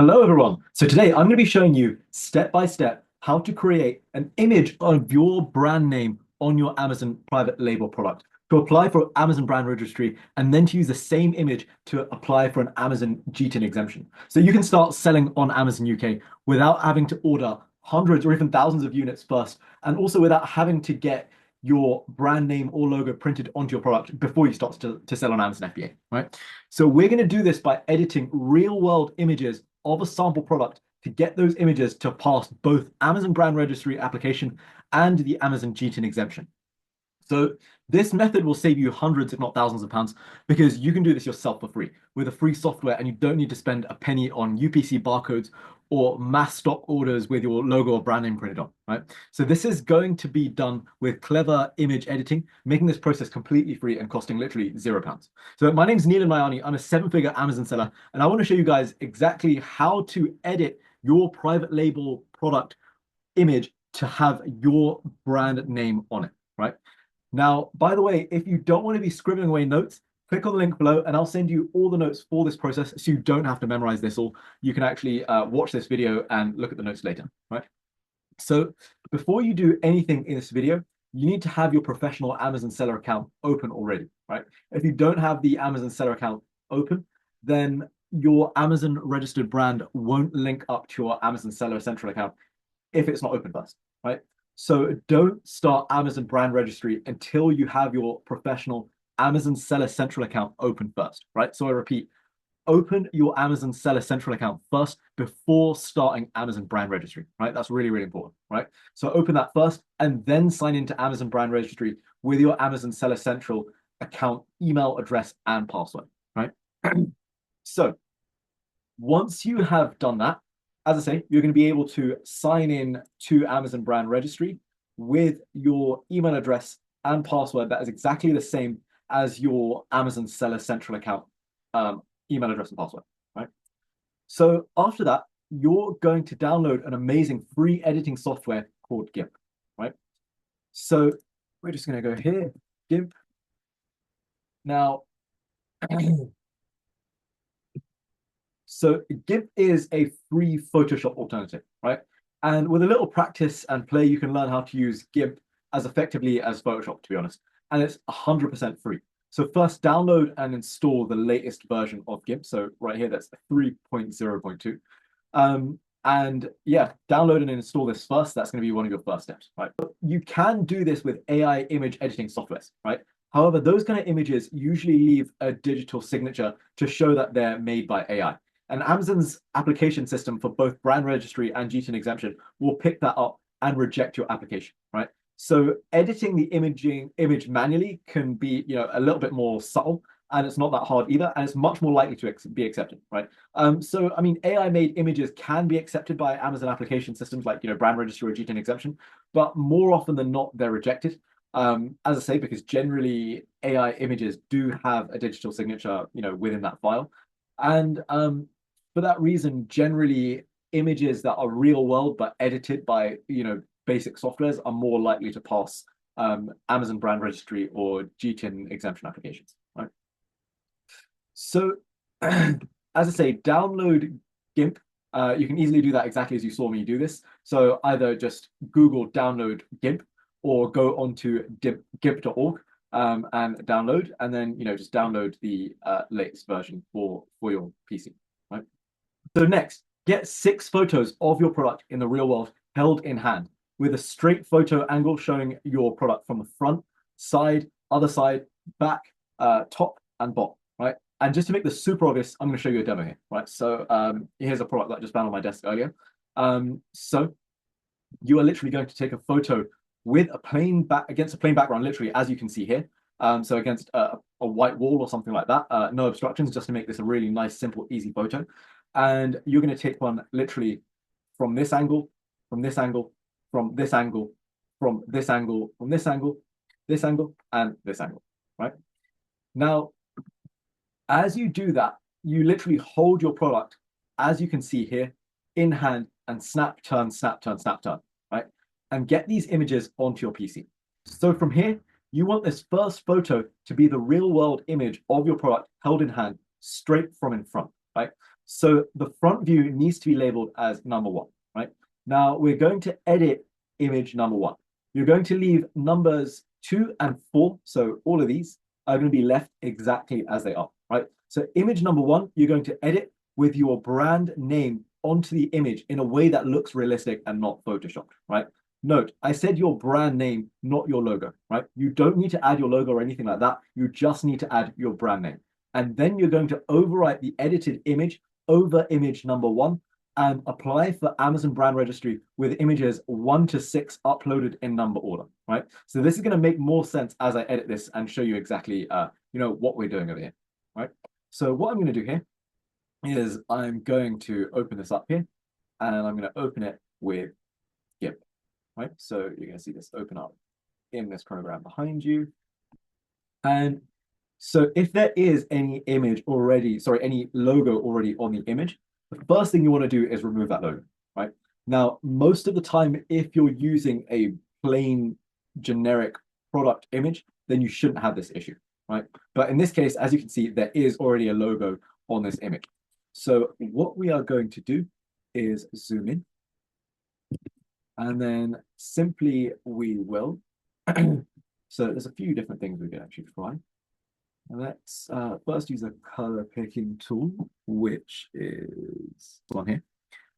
Hello everyone. So today I'm going to be showing you step by step how to create an image of your brand name on your Amazon private label product, to apply for Amazon brand registry, and then to use the same image to apply for an Amazon GTIN exemption. So you can start selling on Amazon UK without having to order hundreds or even thousands of units first, and also without having to get your brand name or logo printed onto your product before you start to sell on Amazon FBA, right? So we're going to do this by editing real world images of a sample product to get those images to pass both Amazon brand registry application and the Amazon GTIN exemption. So this method will save you hundreds, if not thousands of pounds, because you can do this yourself for free with a free software, and you don't need to spend a penny on UPC barcodes or mass stock orders with your logo or brand name printed on, right? So this is going to be done with clever image editing, making this process completely free and costing literally £0. So my name is Neelan Mayani. I'm a seven-figure Amazon seller, and I want to show you guys exactly how to edit your private label product image to have your brand name on it, right? Now, by the way, if you don't want to be scribbling away notes, click on the link below and I'll send you all the notes for this process so you don't have to memorize this all. You can actually watch this video and look at the notes later, right? So before you do anything in this video, you need to have your professional Amazon seller account open already, right? If you don't have the Amazon seller account open, then your Amazon registered brand won't link up to your Amazon seller central account if it's not open first, right? So don't start Amazon brand registry until you have your professional Amazon Seller Central account open first, right? So I repeat, open your Amazon Seller Central account first before starting Amazon brand registry, right? That's really, really important, right? So open that first and then sign into Amazon brand registry with your Amazon Seller Central account, email address, and password, right? So once you have done that, as I say, you're going to be able to sign in to Amazon brand registry with your email address and password that is exactly the same as your Amazon Seller Central account email address and password, right? So after that, you're going to download an amazing free editing software called GIMP, right? So we're just going to go here, GIMP. Now, so GIMP is a free Photoshop alternative, right? And with a little practice and play, you can learn how to use GIMP as effectively as Photoshop, to be honest. And it's 100% free. So first, download and install the latest version of GIMP. So right here, that's 3.0.2. And yeah, download and install this first. That's going to be one of your first steps, right? But you can do this with AI image editing softwares, right? However, those kind of images usually leave a digital signature to show that they're made by AI. And Amazon's application system for both brand registry and GTIN exemption will pick that up and reject your application, right? So editing the image manually can be, a little bit more subtle, and it's not that hard either, and it's much more likely to be accepted, right? So I mean, AI-made images can be accepted by Amazon application systems like, brand registry or GTIN exemption, but more often than not, they're rejected. As I say, because generally AI images do have a digital signature, within that file, and for that reason, generally images that are real world but edited by basic softwares are more likely to pass Amazon brand registry or GTIN exemption applications, right? So as I say, download GIMP. You can easily do that exactly as you saw me do this. So either just Google download GIMP or go onto gimp.org and download, and then just download the latest version for your PC, right? So next, get 6 photos of your product in the real world held in hand with a straight photo angle showing your product from the front, side, other side, back, top, and bottom, right? And just to make this super obvious, I'm going to show you a demo here, right? So here's a product that I just found on my desk earlier. So you are literally going to take a photo with a plain against a plain background, literally, as you can see here. So against a white wall or something like that, no obstructions, just to make this a really nice, simple, easy photo. And you're going to take one literally from this angle, from this angle, from this angle, from this angle, from this angle, this angle, and this angle, right? Now, as you do that, you literally hold your product, as you can see here, in hand and snap, turn, snap, turn, snap, turn, right? And get these images onto your PC. So from here, you want this first photo to be the real world image of your product held in hand, straight from in front, right? So the front view needs to be labeled as number one, right? Now we're going to edit image number one. You're going to leave numbers 2 and 4. So all of these are going to be left exactly as they are, right? So image number one, you're going to edit with your brand name onto the image in a way that looks realistic and not photoshopped, right? Note, I said your brand name, not your logo, right? You don't need to add your logo or anything like that. You just need to add your brand name. And then you're going to overwrite the edited image over image number one and apply for Amazon Brand Registry with images 1 to 6 uploaded in number order, right? So this is going to make more sense as I edit this and show you exactly, what we're doing over here, right? So what I'm going to do here is I'm going to open this up here, and I'm going to open it with GIMP, right? So you're going to see this open up in this program behind you. And so if there is any any logo already on the image, the first thing you want to do is remove that logo, right? Now, most of the time, if you're using a plain generic product image, then you shouldn't have this issue, right? But in this case, as you can see, there is already a logo on this image. So what we are going to do is zoom in, and then simply we will. So there's a few different things we can actually try. Let's first use a color picking tool, which is on here.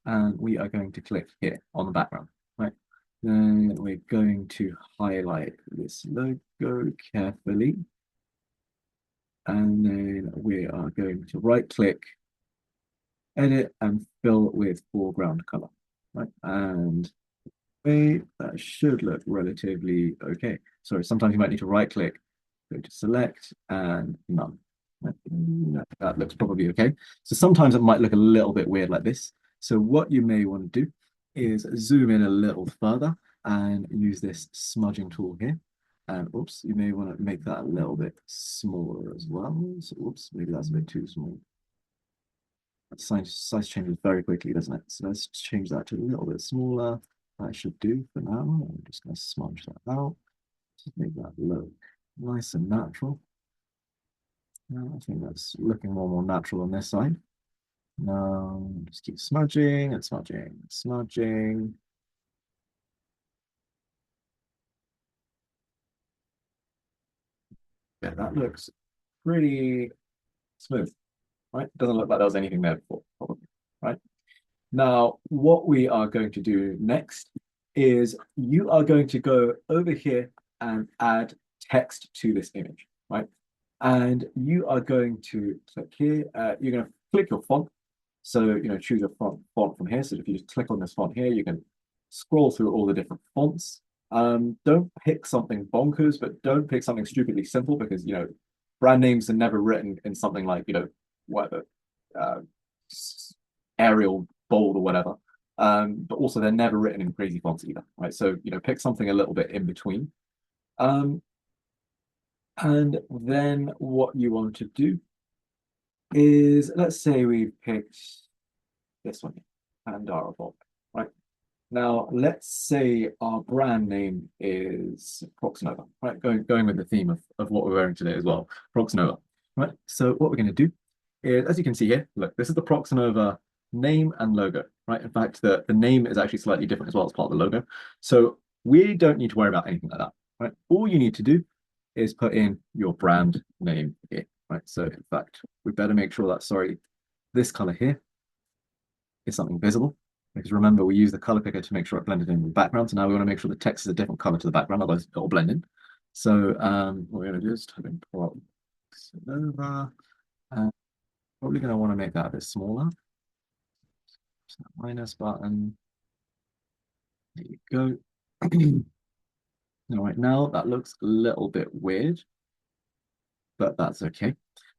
And we are going to click here on the background, right? Then we're going to highlight this logo carefully. And then we are going to right click, edit, and fill with foreground color, right? And that should look relatively okay. Sorry, sometimes you might need to right click, go to select, and none. That looks probably okay. So sometimes it might look a little bit weird like this. So what you may want to do is zoom in a little further and use this smudging tool here. And oops, you may want to make that a little bit smaller as well. So oops, maybe that's a bit too small. That size changes very quickly, doesn't it? So let's change that to a little bit smaller. That should do for now. I'm just going to smudge that out. Just make that look nice and natural. I think that's looking more natural on this side. Now, just keep smudging and smudging and smudging. Yeah, that looks pretty smooth, right? Doesn't look like there was anything there before, probably, right? Now, what we are going to do next is you are going to go over here and add text to this image, right? And you are going to click here. You're going to click your font. So, choose your font from here. So if you just click on this font here, you can scroll through all the different fonts. Don't pick something bonkers, but don't pick something stupidly simple because, brand names are never written in something like, whatever, Arial, bold, or whatever. But also they're never written in crazy fonts either, right? So, pick something a little bit in between. And then what you want to do is, let's say we picked this one, Pandora Bob, right? Now, let's say our brand name is Proxnova, right? Going with the theme of what we're wearing today as well, Proxnova, right? So what we're going to do is, as you can see here, look, this is the Proxnova name and logo, right? In fact, the name is actually slightly different as well as part of the logo. So we don't need to worry about anything like that, right? All you need to do is put in your brand name here, right? So in fact, we better make sure that, sorry, this color here is something visible, because remember, we use the color picker to make sure it blended in with the background. So now we want to make sure the text is a different color to the background, otherwise it'll blend in. So what we're going to do is type in Proxnova, and probably going to want to make that a bit smaller. So minus button. There you go. All right, now that looks a little bit weird, but that's okay.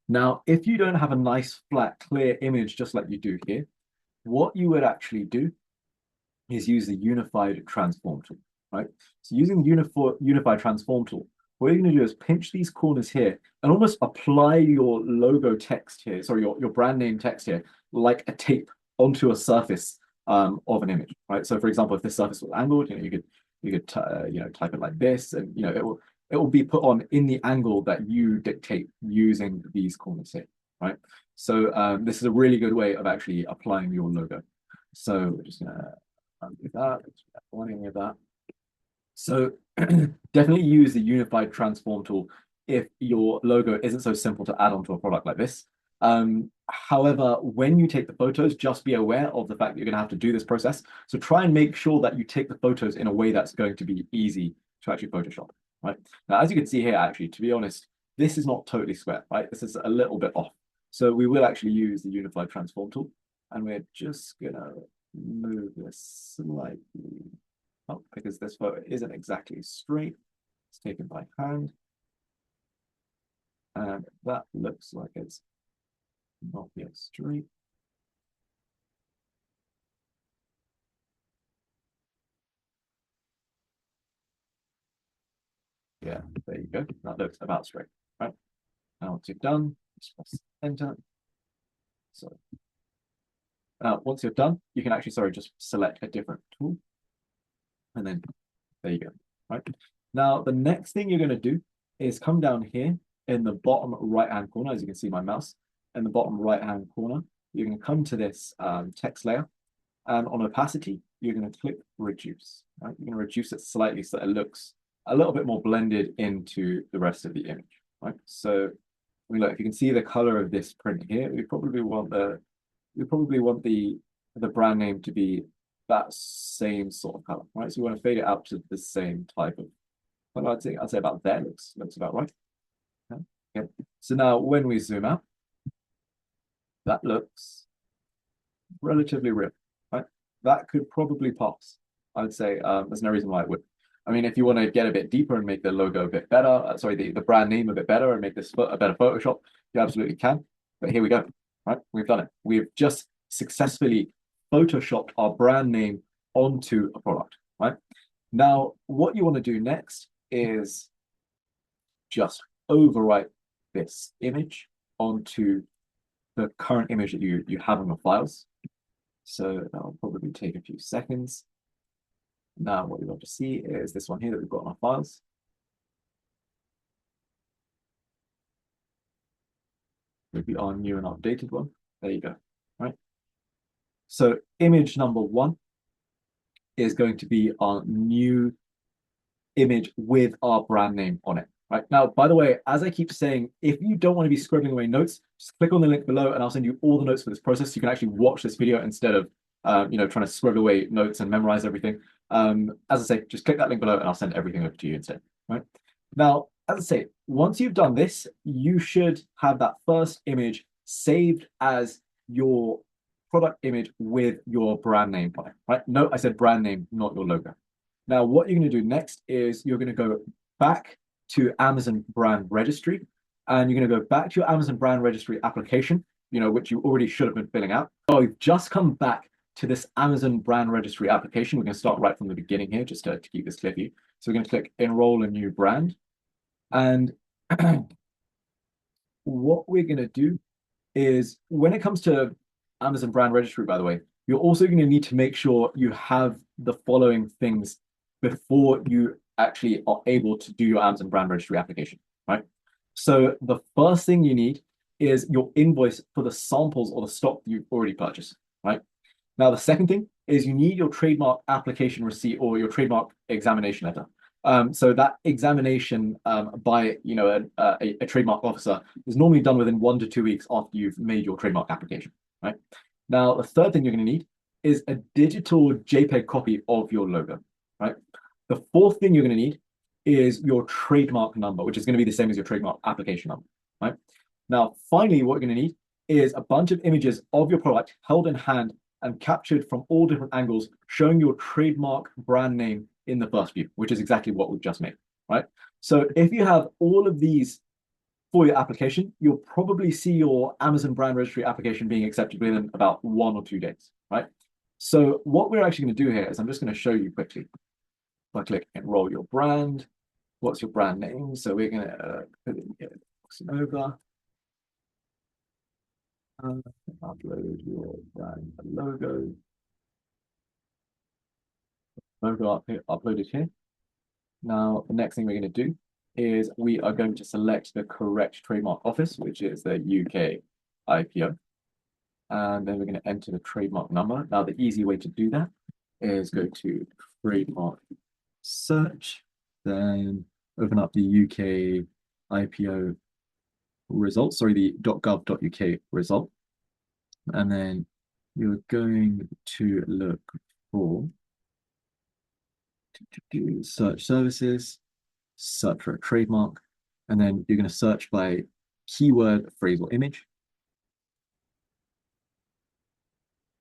Now, if you don't have a nice, flat, clear image just like you do here, what you would actually do is use the unified transform tool, right? So using the unified transform tool, what you're going to do is pinch these corners here and almost apply your logo text here, sorry, your brand name text here, like a tape onto a surface of an image, right? So for example, if this surface was angled, you could type it like this, and it will be put on in the angle that you dictate using these corners here, right? So this is a really good way of actually applying your logo. So we're just gonna undo that. Don't want any of that. So definitely use the unified transform tool if your logo isn't so simple to add onto a product like this. However, when you take the photos, just be aware of the fact that you're going to have to do this process. So try and make sure that you take the photos in a way that's going to be easy to actually Photoshop, right? Now, as you can see here, actually, to be honest, this is not totally square, right? This is a little bit off. So we will actually use the unified transform tool, and we're just gonna move this slightly up because this photo isn't exactly straight. It's taken by hand. And that looks like it's not yet straight. Yeah, there you go. That looks about straight, right? Now, once you've done, just press enter. So once you're done, you can actually, sorry, just select a different tool. And then there you go, right? Now, the next thing you're going to do is come down here in the bottom right-hand corner, as you can see my mouse, in the bottom right-hand corner, you're going to come to this text layer. And on opacity, you're going to click reduce. Right? You're going to reduce it slightly so that it looks a little bit more blended into the rest of the image. Right? So, I mean, look, if you can see the color of this print here, we probably want the brand name to be that same sort of color, right? So we want to fade it out to the same type of color. I'd say about there looks about right. Okay. So now when we zoom out, that looks relatively real, right? That could probably pass. I'd say there's no reason why it would. I mean, if you want to get a bit deeper and make the logo a bit better, sorry, the brand name a bit better and make this a better Photoshop, you absolutely can. But here we go, right? We've done it. We've just successfully Photoshopped our brand name onto a product, right? Now, what you want to do next is just overwrite this image onto the current image that you have on your files. So that'll probably take a few seconds. Now, what you want to see is this one here that we've got on our files. Maybe our new and updated one. There you go, right? So image number 1 is going to be our new image with our brand name on it, right? Now, by the way, as I keep saying, if you don't want to be scribbling away notes, just click on the link below and I'll send you all the notes for this process. You can actually watch this video instead of trying to scribble away notes and memorize everything. As I say, just click that link below and I'll send everything over to you instead, right? Now, as I say, once you've done this, you should have that first image saved as your product image with your brand name on it, right? No, I said brand name, not your logo. Now, what you're going to do next is you're going to go back to Amazon Brand Registry, and you're going to go back to your Amazon Brand Registry application, which you already should have been filling out. Oh, you've just come back to this Amazon Brand Registry application. We're going to start right from the beginning here, just to keep this clear for you. So we're going to click Enroll a New Brand. And what we're going to do is, when it comes to Amazon Brand Registry, by the way, you're also going to need to make sure you have the following things before you actually are able to do your Amazon Brand Registry application, right? So the first thing you need is your invoice for the samples or the stock you've already purchased, right? Now, the second thing is you need your trademark application receipt or your trademark examination letter. So that examination by a trademark officer is normally done within 1 to 2 weeks after you've made your trademark application, right? Now, the third thing you're going to need is a digital JPEG copy of your logo, right? The fourth thing you're going to need is your trademark number, which is going to be the same as your trademark application number, right? Now, finally, what you're going to need is a bunch of images of your product held in hand and captured from all different angles, showing your trademark brand name in the first view, which is exactly what we've just made, right? So if you have all of these for your application, you'll probably see your Amazon Brand Registry application being accepted within about 1 or 2 days, right? So what we're actually going to do here is I'm just going to show you quickly. If I click Enroll Your Brand, what's your brand name? So we're going to put it here, over. Upload your brand logo. Logo uploaded here. Now, the next thing we're going to do is we are going to select the correct trademark office, which is the UK IPO. And then we're going to enter the trademark number. Now, the easy way to do that is go to trademark search, then open up the UK IPO results, sorry, the .gov.uk result. And then you're going to look for search services, search for a trademark, and then you're going to search by keyword, phrase, or image.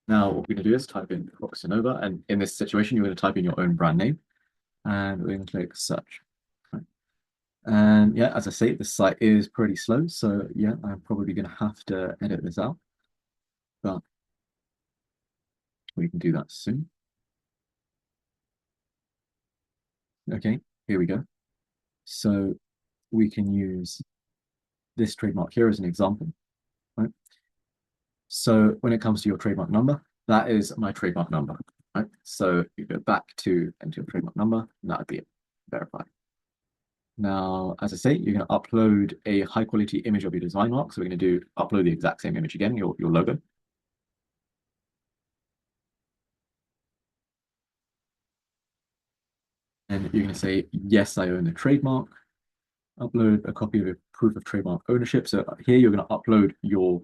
Now, what we're going to do is type in Proxinova, and in this situation, you're going to type in your own brand name, and we're going to click search. And yeah, as I say, the site is pretty slow, so yeah, I'm probably going to have to edit this out, but we can do that soon. Okay, here we go. So we can use this trademark here as an example, right? So when it comes to your trademark number, that is my trademark number, right? So you go back to enter your trademark number, and that would be it, verified. Now, as I say, you're going to upload a high quality image of your design mark. So we're going to upload the exact same image again, your logo. And you're going to say, yes, I own the trademark. Upload a copy of a proof of trademark ownership. So here you're going to upload your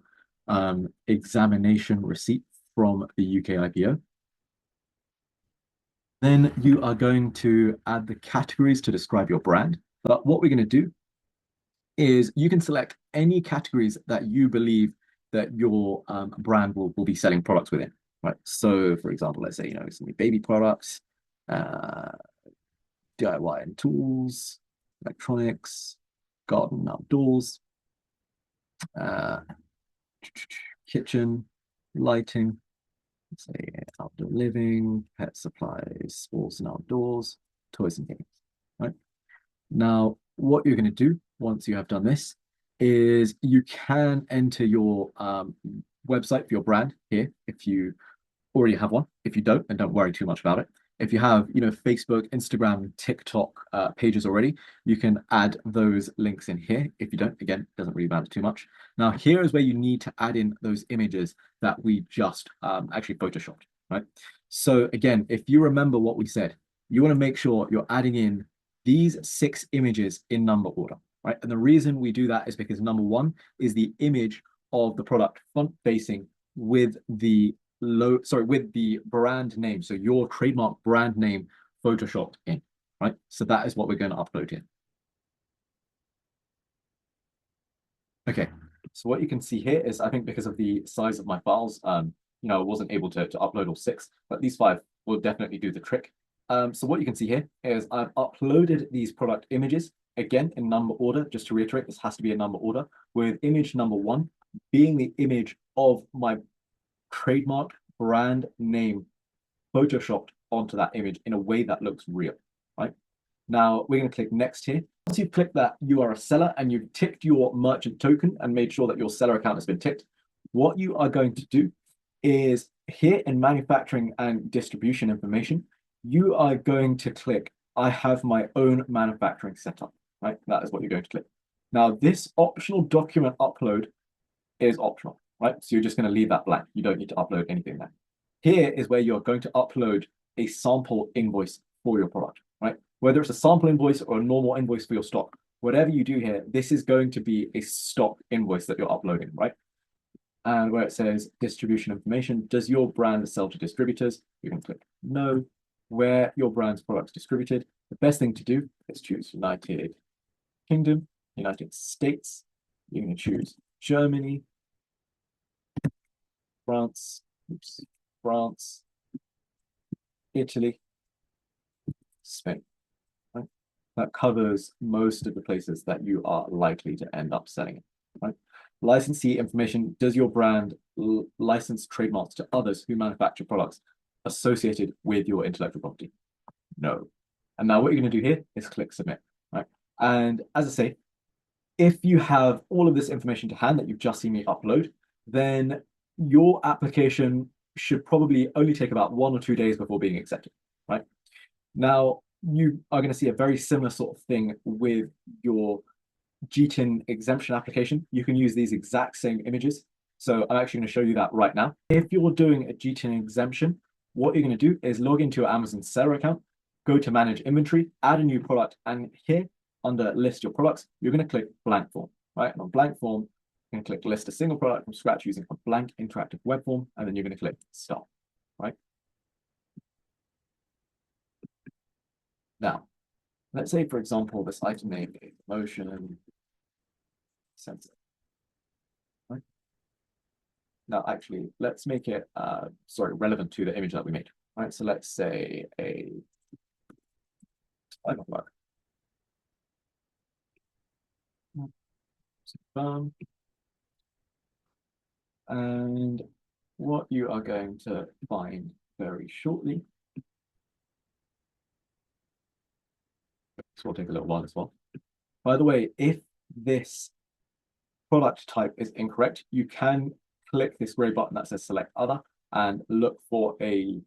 examination receipt from the UK IPO. Then you are going to add the categories to describe your brand. But what we're going to do is you can select any categories that you believe that your brand will be selling products within, right? So for example, let's say, it's going to be baby products, DIY and tools, electronics, garden and outdoors, kitchen, lighting, say outdoor living, pet supplies, sports and outdoors, toys and games, right? Now, what you're going to do once you have done this is you can enter your website for your brand here if you already have one. If you don't, then don't worry too much about it. If you have, Facebook, Instagram, TikTok pages already, you can add those links in here. If you don't, again, it doesn't really matter too much. Now, here is where you need to add in those images that we just actually photoshopped, right? So again, if you remember what we said, you want to make sure you're adding in these 6 images in number order, right? And the reason we do that is because number 1 is the image of the product front facing with the with the brand name. So your trademark brand name photoshopped in, right? So that is what we're going to upload here. Okay, so what you can see here is, I think because of the size of my files, I wasn't able to upload all 6, but these 5 will definitely do the trick. So what you can see here is I've uploaded these product images, again, in number order. Just to reiterate, this has to be in number order, with image number 1 being the image of my trademark brand name photoshopped onto that image in a way that looks real, right? Now, we're going to click next here. Once you've clicked that you are a seller and you've ticked your merchant token and made sure that your seller account has been ticked, what you are going to do is here in manufacturing and distribution information, you are going to click, I have my own manufacturing setup, right? That is what you're going to click. Now, this optional document upload is optional, right? So you're just going to leave that blank. You don't need to upload anything there. Here is where you're going to upload a sample invoice for your product, right? Whether it's a sample invoice or a normal invoice for your stock, whatever you do here, this is going to be a stock invoice that you're uploading, right? And where it says distribution information, does your brand sell to distributors? You can click no. Where your brand's products distributed, the best thing to do is choose United Kingdom, United States. You're going to choose Germany, France, Italy, Spain. Right? That covers most of the places that you are likely to end up selling it. Right? Licensee information, does your brand license trademarks to others who manufacture products associated with your intellectual property? No. And now what you're going to do here is click submit. Right? And as I say, if you have all of this information to hand that you've just seen me upload, then your application should probably only take about 1 or 2 days before being accepted, right? Now, you are going to see a very similar sort of thing with your GTIN exemption application. You can use these exact same images So I'm actually going to show you that right now. If you're doing a GTIN exemption, what you're going to do is log into your Amazon seller account, go to manage inventory, add a new product, and here under list your products, you're going to click blank form, right? And on blank form, you're going to click list a single product from scratch using a blank interactive web form, and then you're going to click start, right? Now, let's say, for example, this item name is motion sensor. Right? Now, actually, let's make it relevant to the image that we made. Right. So let's say a type of work. And what you are going to find very shortly. This will take a little while as well. By the way, if this product type is incorrect, you can click this gray button that says select other and look for a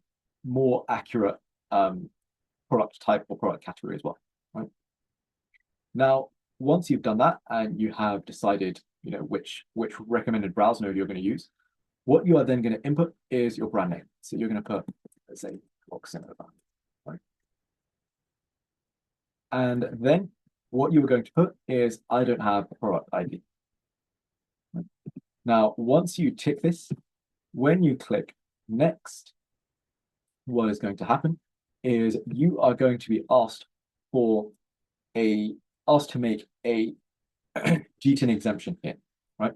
more accurate product type or product category as well. Right? Now, once you've done that and you have decided, which recommended browser node you're going to use, what you are then going to input is your brand name. So you're going to put, let's say, Proxima, right? And then what you are going to put is, I don't have a product ID. Right? Now, once you tick this, when you click next, what is going to happen is you are going to be asked to make a GTIN exemption here, right?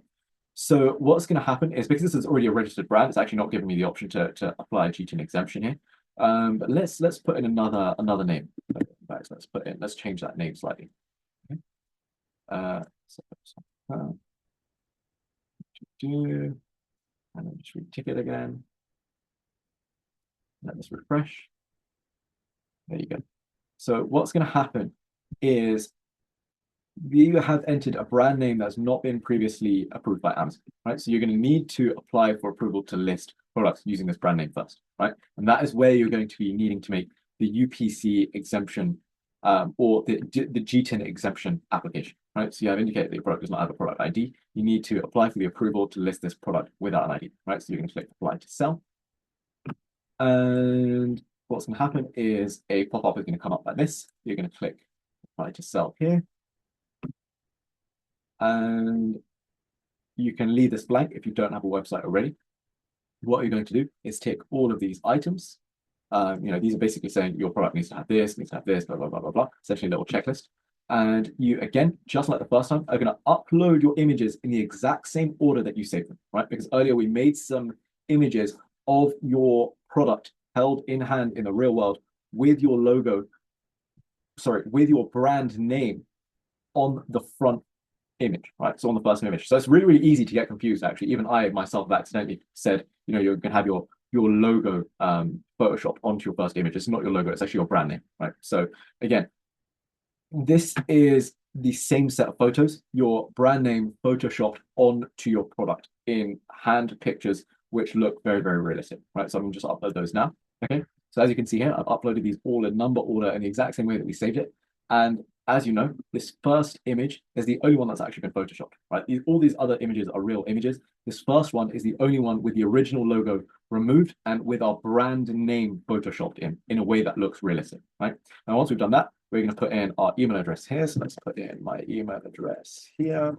So what's going to happen is, because this is already a registered brand, it's actually not giving me the option to apply a GTIN exemption here. But let's put in another name. Let's change that name slightly. Okay. And then just retick it again. Let us refresh. There you go. So what's going to happen is you have entered a brand name that's not been previously approved by Amazon, right? So you're going to need to apply for approval to list products using this brand name first, right? And that is where you're going to be needing to make the UPC exemption or the GTIN exemption application, right? So you have indicated that your product does not have a product ID. You need to apply for the approval to list this product without an ID, right? So you're going to click apply to sell. And what's going to happen is a pop-up is going to come up like this. You're going to click apply to sell here. And you can leave this blank if you don't have a website already. What you're going to do is tick all of these items. These are basically saying your product needs to have this, blah, blah, blah, blah, blah. Essentially a little checklist. And you, again, just like the first time, are going to upload your images in the exact same order that you saved them, right? Because earlier we made some images of your product held in hand in the real world with your logo, with your brand name on the front image, right? So on the first image. So it's really, really easy to get confused, actually. Even I myself have accidentally said, you're going to have your logo photoshopped onto your first image. It's not your logo, it's actually your brand name, right? So again, this is the same set of photos, your brand name photoshopped onto your product in hand pictures, which look very, very realistic, right? So I'm going to just upload those now. Okay. So as you can see here, I've uploaded these all in number order in the exact same way that we saved it. And as you know, this first image is the only one that's actually been photoshopped, right? All these other images are real images. This first one is the only one with the original logo removed and with our brand name photoshopped in a way that looks realistic, right? Now, once we've done that, we're going to put in our email address here. So let's put in my email address here.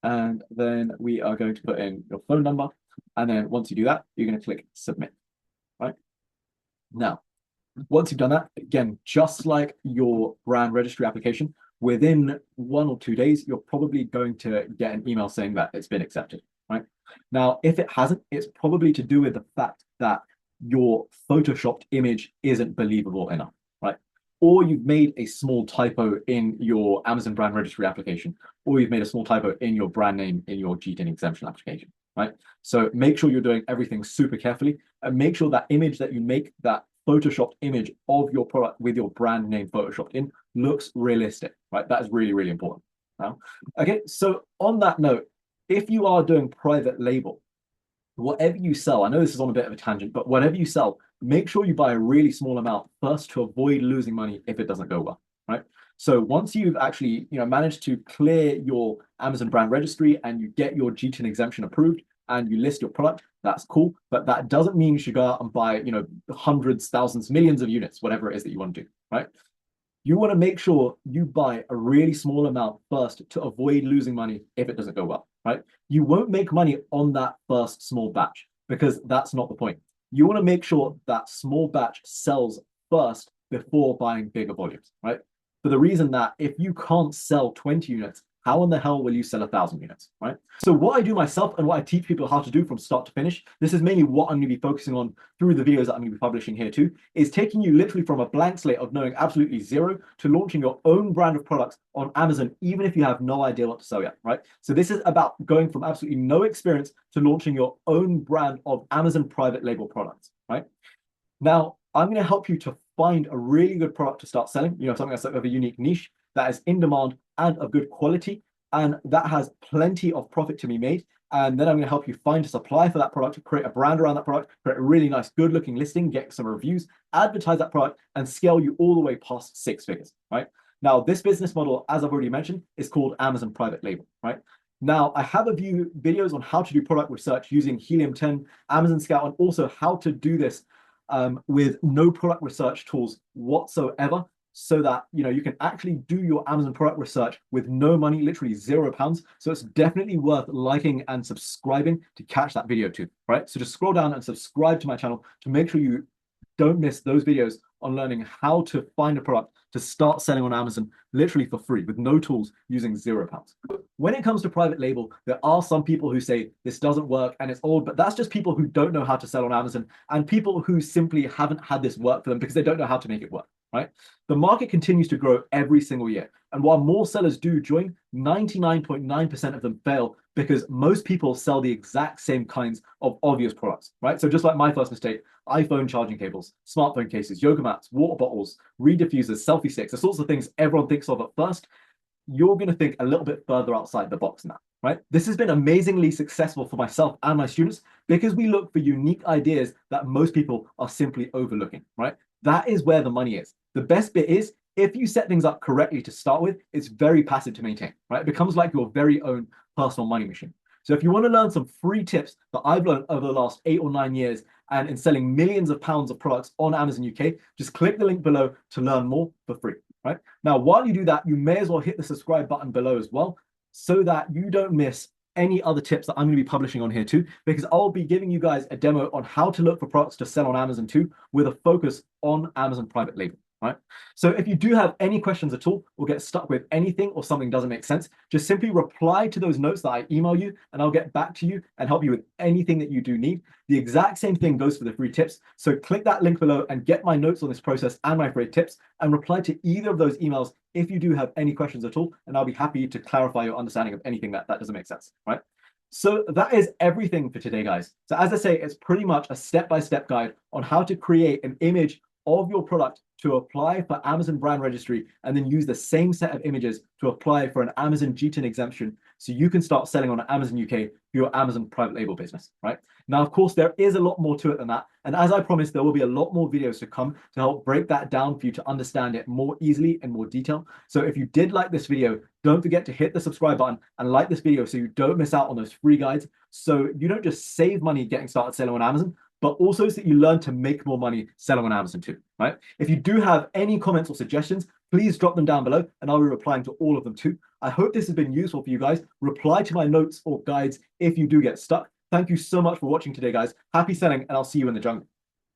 And then we are going to put in your phone number. And then once you do that, you're going to click submit, right? Now, once you've done that, again, just like your brand registry application, within 1 or 2 days, you're probably going to get an email saying that it's been accepted, right? Now, if it hasn't, it's probably to do with the fact that your photoshopped image isn't believable enough, right? Or you've made a small typo in your Amazon brand registry application, or you've made a small typo in your brand name in your GTIN exemption application, right? So make sure you're doing everything super carefully and make sure that image that you make, that photoshopped image of your product with your brand name photoshopped in, looks realistic, right? That is really, really important. Now, okay, so on that note, if you are doing private label, whatever you sell, I know this is on a bit of a tangent, but whatever you sell, make sure you buy a really small amount first to avoid losing money if it doesn't go well, right? So once you've actually, managed to clear your Amazon brand registry and you get your GTIN exemption approved and you list your product, that's cool. But that doesn't mean you should go out and buy, hundreds, thousands, millions of units, whatever it is that you want to do, right? You want to make sure you buy a really small amount first to avoid losing money if it doesn't go well, right? You won't make money on that first small batch because that's not the point. You want to make sure that small batch sells first before buying bigger volumes, right? For the reason that if you can't sell 20 units, how in the hell will you sell 1,000 units, right? So what I do myself and what I teach people how to do from start to finish, this is mainly what I'm going to be focusing on through the videos that I'm going to be publishing here too, is taking you literally from a blank slate of knowing absolutely zero to launching your own brand of products on Amazon, even if you have no idea what to sell yet, right? So this is about going from absolutely no experience to launching your own brand of Amazon private label products, right? Now, I'm going to help you to find a really good product to start selling, something that's of a unique niche that is in demand and of good quality, and that has plenty of profit to be made. And then I'm going to help you find a supply for that product, create a brand around that product, create a really nice, good looking listing, get some reviews, advertise that product, and scale you all the way past 6 figures, right? Now, this business model, as I've already mentioned, is called Amazon Private Label, right? Now, I have a few videos on how to do product research using Helium 10, Amazon Scout, and also how to do this with no product research tools whatsoever, so that you can actually do your Amazon product research with no money, literally £0. So it's definitely worth liking and subscribing to catch that video too, right? So just scroll down and subscribe to my channel to make sure you don't miss those videos on learning how to find a product to start selling on Amazon literally for free with no tools using £0. When it comes to private label, there are some people who say this doesn't work and it's old, but that's just people who don't know how to sell on Amazon and people who simply haven't had this work for them because they don't know how to make it work, right? The market continues to grow every single year. And while more sellers do join, 99.9% of them fail because most people sell the exact same kinds of obvious products, right? So just like my first mistake, iPhone charging cables, smartphone cases, yoga mats, water bottles, reed diffusers, selfie sticks, the sorts of things everyone thinks of at first, you're going to think a little bit further outside the box now, right? This has been amazingly successful for myself and my students because we look for unique ideas that most people are simply overlooking, right? That is where the money is. The best bit is if you set things up correctly to start with, it's very passive to maintain, right? It becomes like your very own personal money machine. So if you want to learn some free tips that I've learned over the last 8 or 9 years and in selling millions of pounds of products on Amazon UK, just click the link below to learn more for free, right? Now, while you do that, you may as well hit the subscribe button below as well so that you don't miss any other tips that I'm going to be publishing on here too, because I'll be giving you guys a demo on how to look for products to sell on Amazon too, with a focus on Amazon private label. Right? So if you do have any questions at all or get stuck with anything or something doesn't make sense, just simply reply to those notes that I email you and I'll get back to you and help you with anything that you do need. The exact same thing goes for the free tips. So click that link below and get my notes on this process and my free tips and reply to either of those emails if you do have any questions at all, and I'll be happy to clarify your understanding of anything that doesn't make sense, right? So that is everything for today, guys. So as I say, it's pretty much a step-by-step guide on how to create an image of your product to apply for Amazon brand registry and then use the same set of images to apply for an Amazon GTIN exemption so you can start selling on Amazon UK for your Amazon private label business, right? Now, of course, there is a lot more to it than that. And as I promised, there will be a lot more videos to come to help break that down for you to understand it more easily and more detail. So if you did like this video, don't forget to hit the subscribe button and like this video so you don't miss out on those free guides. So you don't just save money getting started selling on Amazon, but also so that you learn to make more money selling on Amazon too, right? If you do have any comments or suggestions, please drop them down below and I'll be replying to all of them too. I hope this has been useful for you guys. Reply to my notes or guides if you do get stuck. Thank you so much for watching today, guys. Happy selling, and I'll see you in the jungle.